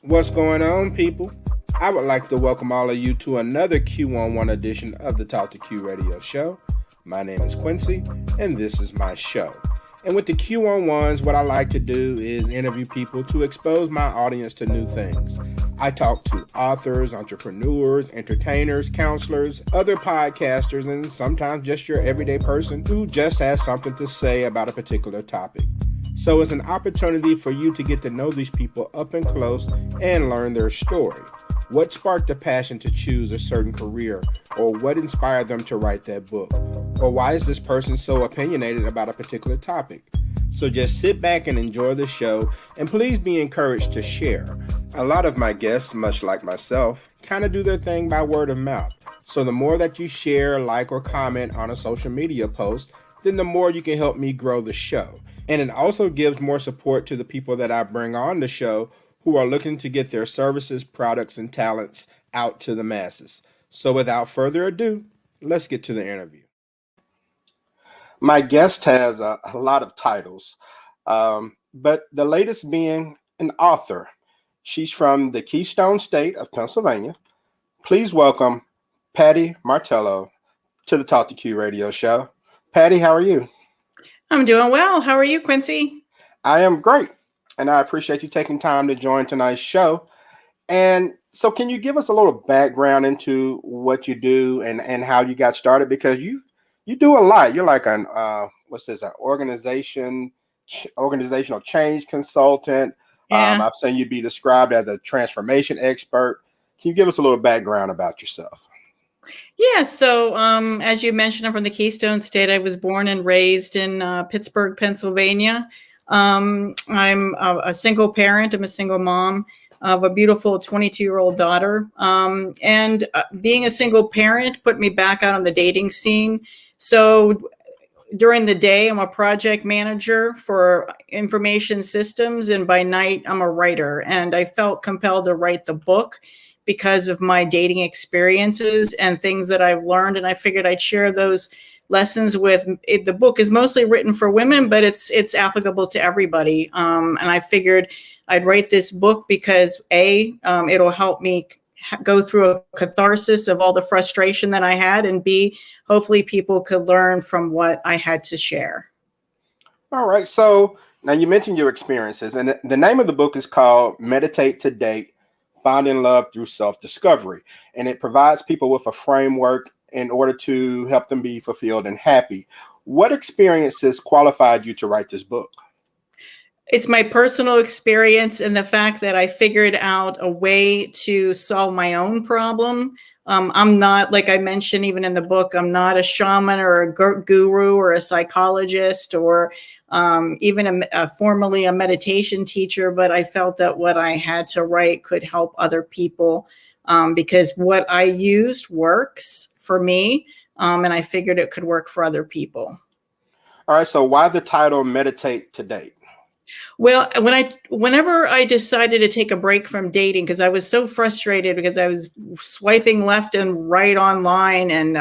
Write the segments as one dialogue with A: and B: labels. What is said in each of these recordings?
A: What's going on, people? I would like to welcome all of you to another Q11 edition of the Talk to Q radio show. My name is Quincy, and this is my show. And with the Q11s, what I like to do is interview people to expose my audience to new things. I talk to authors, entrepreneurs, entertainers, counselors, other podcasters, and sometimes just your everyday person who just has something to say about a particular topic. So it's an opportunity for you to get to know these people up and close and learn their story. What sparked the passion to choose a certain career, or what inspired them to write that book? Or why is this person so opinionated about a particular topic? So just sit back and enjoy the show, and please be encouraged to share. A lot of my guests, much like myself, kind of do their thing by word of mouth. So the more that you share, like, or comment on a social media post, then the more you can help me grow the show. And it also gives more support to the people that I bring on the show who are looking to get their services, products, and talents out to the masses. So without further ado, let's get to the interview. My guest has a lot of titles, but the latest being an author. She's from the Keystone State of Pennsylvania. Please welcome Pattie Martello to the Talk to Q radio show. Pattie, how are you?
B: I'm doing well. How are you, Quincy?
A: I am great, and I appreciate you taking time to join tonight's show. And so can you give us a little background into what you do and how you got started? Because you do a lot. You're like an organizational change consultant.
B: Yeah.
A: I've seen you be described as a transformation expert. Can you give us a little background about yourself?
B: Yeah. So as you mentioned, I'm from the Keystone State. I was born and raised in Pittsburgh, Pennsylvania. I'm a single parent. I'm a single mom of a beautiful 22-year-old daughter. And being a single parent put me back out on the dating scene. So during the day, I'm a project manager for information systems. And by night, I'm a writer. And I felt compelled to write the book because of my dating experiences and things that I've learned. And I figured I'd share those lessons with it. The book is mostly written for women, but it's applicable to everybody. And I figured I'd write this book because it'll help me go through a catharsis of all the frustration that I had, and B, hopefully people could learn from what I had to share.
A: All right. So now you mentioned your experiences, and the name of the book is called Meditate to Date, Finding Love Through Self-Discovery. And it provides people with a framework in order to help them be fulfilled and happy. What experiences qualified you to write this book?
B: It's my personal experience and the fact that I figured out a way to solve my own problem. I'm not, like I mentioned, even in the book, I'm not a shaman or a guru or a psychologist or even formerly a meditation teacher, but I felt that what I had to write could help other people because what I used works for me, and I figured it could work for other people.
A: All right, so why the title Meditate to Date?
B: Well, whenever I decided to take a break from dating, because I was so frustrated because I was swiping left and right online and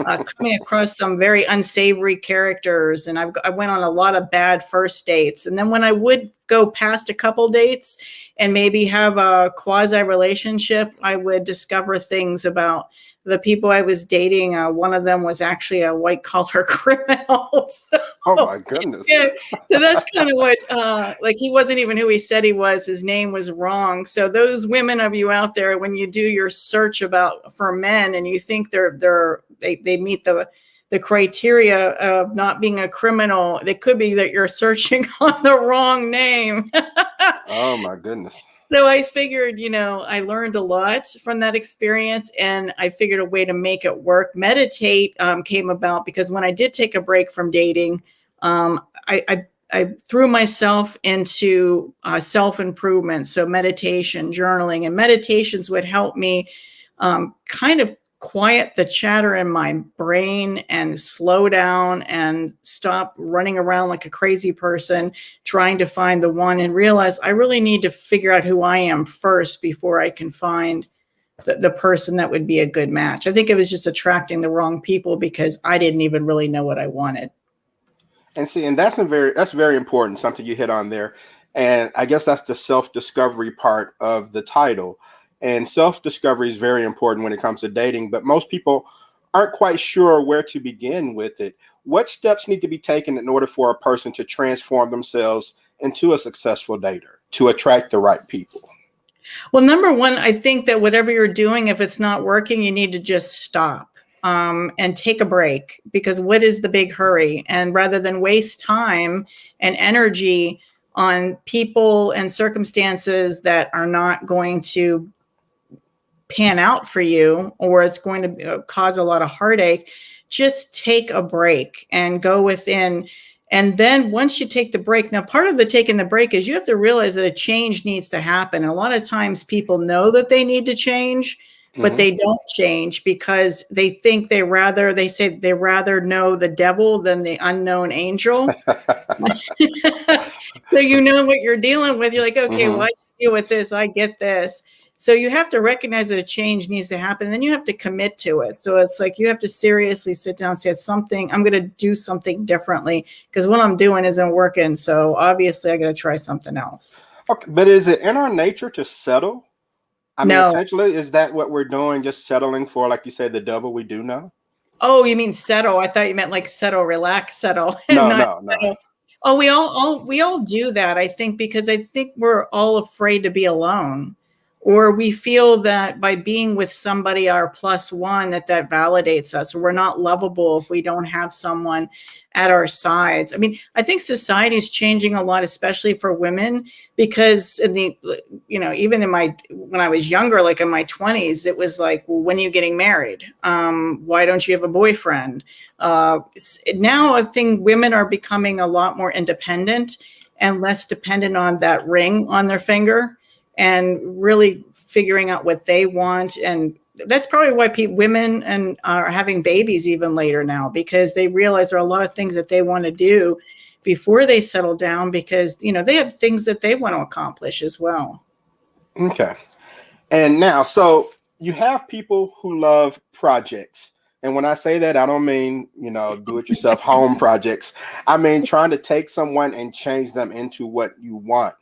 B: coming across some very unsavory characters, and I went on a lot of bad first dates. And then when I would go past a couple dates and maybe have a quasi relationship, I would discover things about the people I was dating. One of them was actually a white collar criminal. So,
A: oh my goodness.
B: Yeah, so that's kind of what, like he wasn't even who he said he was. His name was wrong. So those women of you out there, when you do your search for men and you think they meet the criteria of not being a criminal, it could be that you're searching on the wrong name.
A: Oh my goodness.
B: So I figured, I learned a lot from that experience, and I figured a way to make it work. Meditate came about because when I did take a break from dating, I threw myself into self-improvement. So meditation, journaling, and meditations would help me kind of quiet the chatter in my brain and slow down and stop running around like a crazy person trying to find the one, and realize I really need to figure out who I am first before I can find the person that would be a good match. I think it was just attracting the wrong people because I didn't even really know what I wanted.
A: And see, and that's very important, something you hit on there. And I guess that's the self-discovery part of the title. And self-discovery is very important when it comes to dating, but most people aren't quite sure where to begin with it. What steps need to be taken in order for a person to transform themselves into a successful dater to attract the right people?
B: Well, number one, I think that whatever you're doing, if it's not working, you need to just stop and take a break, because what is the big hurry? And rather than waste time and energy on people and circumstances that are not going to pan out for you, or it's going to cause a lot of heartache, just take a break and go within. And then once you take the break, now part of the taking the break is you have to realize that a change needs to happen. And a lot of times people know that they need to change, but they don't change because they think they say they rather know the devil than the unknown angel. So you know what you're dealing with. You're like, okay, well, I deal with this. I get this. So you have to recognize that a change needs to happen. And then you have to commit to it. So it's like you have to seriously sit down and say, it's something, I'm going to do something differently because what I'm doing isn't working. So obviously I got to try something else.
A: Okay, but is it in our nature to settle? I mean,
B: No.
A: essentially, is that what we're doing? Just settling for, like you said, the devil we do know?
B: Oh, you mean settle? I thought you meant like settle, relax, settle.
A: No,
B: Not
A: no.
B: settle. Oh, we all do that, I think, because I think we're all afraid to be alone. Or we feel that by being with somebody, our plus one, that validates us. Or we're not lovable if we don't have someone at our sides. I mean, I think society is changing a lot, especially for women, because even when I was younger, like in my 20s, it was like, well, when are you getting married? Why don't you have a boyfriend? Now I think women are becoming a lot more independent and less dependent on that ring on their finger, and really figuring out what they want. And that's probably why women are having babies even later now, because they realize there are a lot of things that they want to do before they settle down, because they have things that they want to accomplish as well.
A: Okay. And now, so you have people who love projects. And when I say that, I don't mean, do it yourself home projects. I mean, trying to take someone and change them into what you want.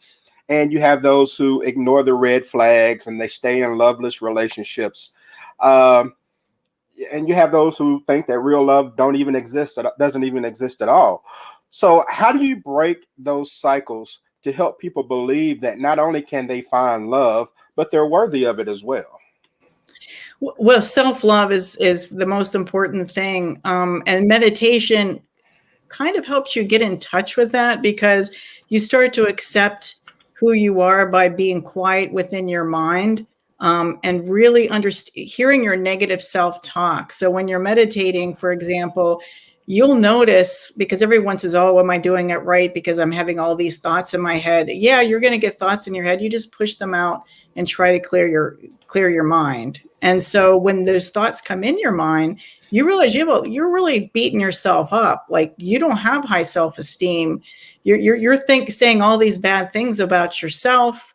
A: And you have those who ignore the red flags and they stay in loveless relationships. And you have those who think that real love doesn't even exist at all. So how do you break those cycles to help people believe that not only can they find love, but they're worthy of it as well?
B: Well, self-love is the most important thing. And meditation kind of helps you get in touch with that, because you start to accept who you are by being quiet within your mind, and really hearing your negative self-talk. So when you're meditating, for example, you'll notice, because everyone says, oh, am I doing it right? Because I'm having all these thoughts in my head. Yeah, you're going to get thoughts in your head. You just push them out and try to clear your mind. And so when those thoughts come in your mind, you realize you're really beating yourself up. Like, you don't have high self-esteem. You're saying all these bad things about yourself.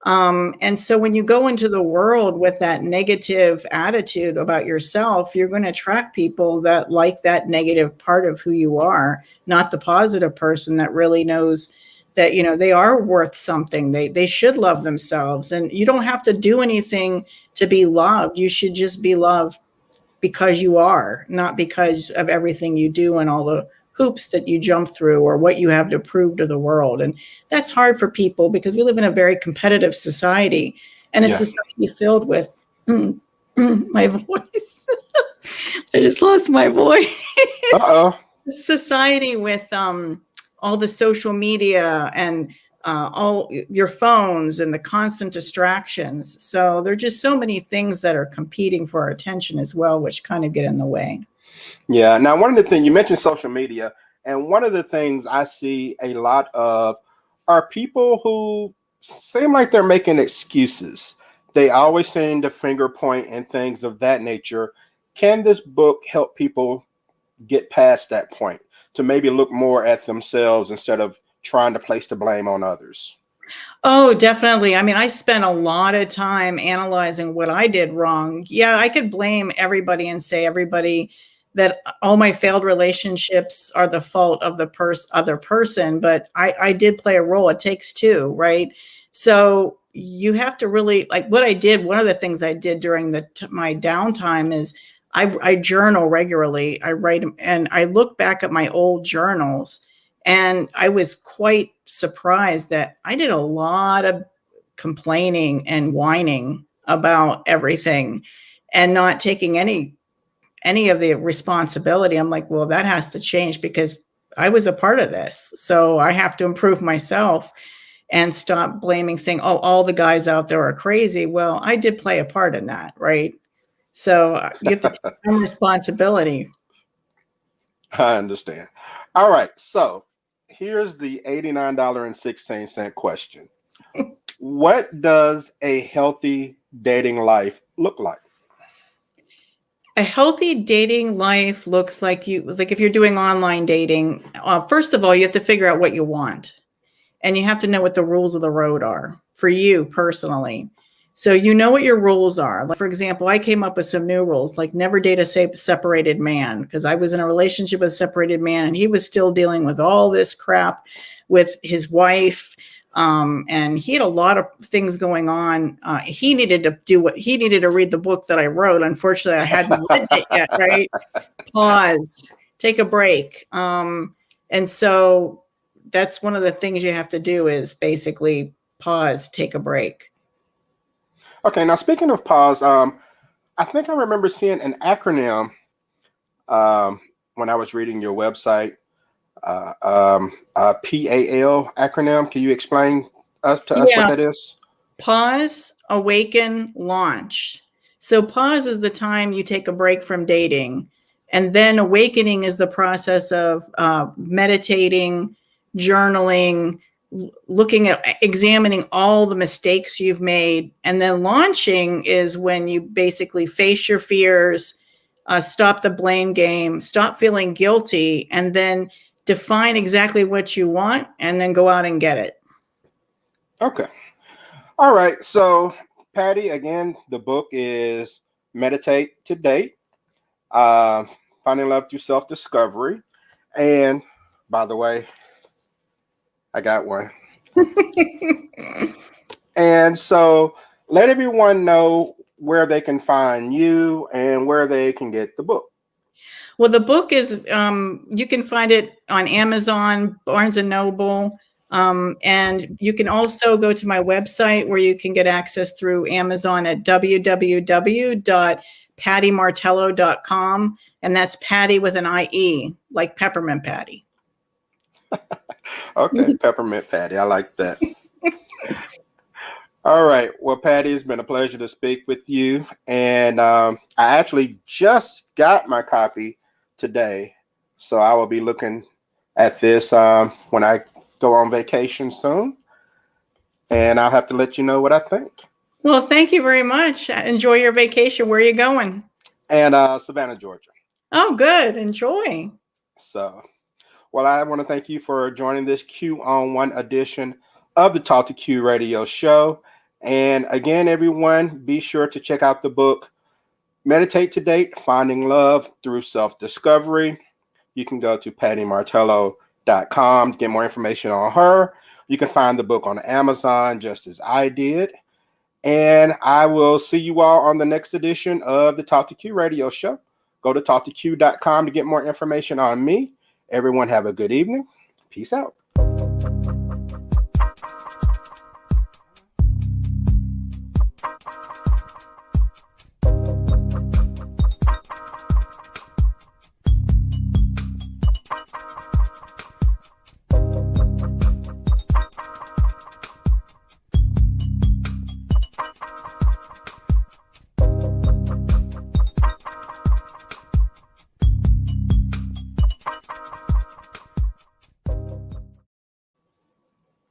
B: And so when you go into the world with that negative attitude about yourself, you're going to attract people that like that negative part of who you are, not the positive person that really knows that, they are worth something. They should love themselves. And you don't have to do anything to be loved. You should just be loved because you are, not because of everything you do and all the hoops that you jump through or what you have to prove to the world. And that's hard for people, because we live in a very competitive society, and a society filled with my voice. I just lost my voice.
A: Uh-oh.
B: Society with all the social media and all your phones and the constant distractions. So there are just so many things that are competing for our attention as well, which kind of get in the way.
A: Yeah. Now, one of the things you mentioned, social media, and one of the things I see a lot of are people who seem like they're making excuses. They always seem to finger point and things of that nature. Can this book help people get past that point to maybe look more at themselves instead of trying to place the blame on others?
B: Oh, definitely. I mean, I spent a lot of time analyzing what I did wrong. Yeah, I could blame everybody and say everybody that all my failed relationships are the fault of the other person, but I did play a role. It takes two, right? So you have to really, like what I did, one of the things I did during my downtime is I journal regularly. I write, and I look back at my old journals, and I was quite surprised that I did a lot of complaining and whining about everything and not taking any of the responsibility. I'm like, well, that has to change because I was a part of this. So I have to improve myself and stop blaming, saying, oh, all the guys out there are crazy. Well, I did play a part in that, right? So you have to take some responsibility.
A: I understand. All right. So here's the $89.16 question. What does a healthy dating life look like?
B: A healthy dating life looks like if you're doing online dating, first of all, you have to figure out what you want, and you have to know what the rules of the road are for you personally. So you know what your rules are. Like, for example, I came up with some new rules, like never date a separated man, because I was in a relationship with a separated man, and he was still dealing with all this crap with his wife. And he had a lot of things going on. He needed to read the book that I wrote. Unfortunately, I hadn't read it yet, right? Pause, take a break. And so that's one of the things you have to do is basically pause, take a break.
A: Okay, now speaking of pause, I think I remember seeing an acronym when I was reading your website. PAL acronym. Can you explain to us what that is?
B: Pause, awaken, launch. So pause is the time you take a break from dating. And then awakening is the process of meditating, journaling, examining all the mistakes you've made. And then launching is when you basically face your fears, stop the blame game, stop feeling guilty, and then define exactly what you want, and then go out and get it.
A: Okay. All right. So, Pattie, again, the book is Meditate to Date, Finding Love Through Self-Discovery. And by the way, I got one. And so let everyone know where they can find you and where they can get the book.
B: Well, the book is, you can find it on Amazon, Barnes & Noble, and you can also go to my website where you can get access through Amazon at www.pattiemartello.com, and that's Pattie with an IE, like peppermint patty.
A: Okay, peppermint Pattie. I like that. All right. Well, Pattie, it's been a pleasure to speak with you. And I actually just got my copy today. So I will be looking at this when I go on vacation soon. And I'll have to let you know what I think.
B: Well, thank you very much. Enjoy your vacation. Where are you going?
A: And Savannah, Georgia.
B: Oh, good. Enjoy.
A: So, well, I want to thank you for joining this Q-on-1 edition of the Talk to Q radio show. And again, everyone, be sure to check out the book, Meditate to Date, Finding Love Through Self-Discovery. You can go to PattieMartello.com to get more information on her. You can find the book on Amazon, just as I did. And I will see you all on the next edition of the Talk to Q radio show. Go to TalkToQ.com to get more information on me. Everyone have a good evening. Peace out.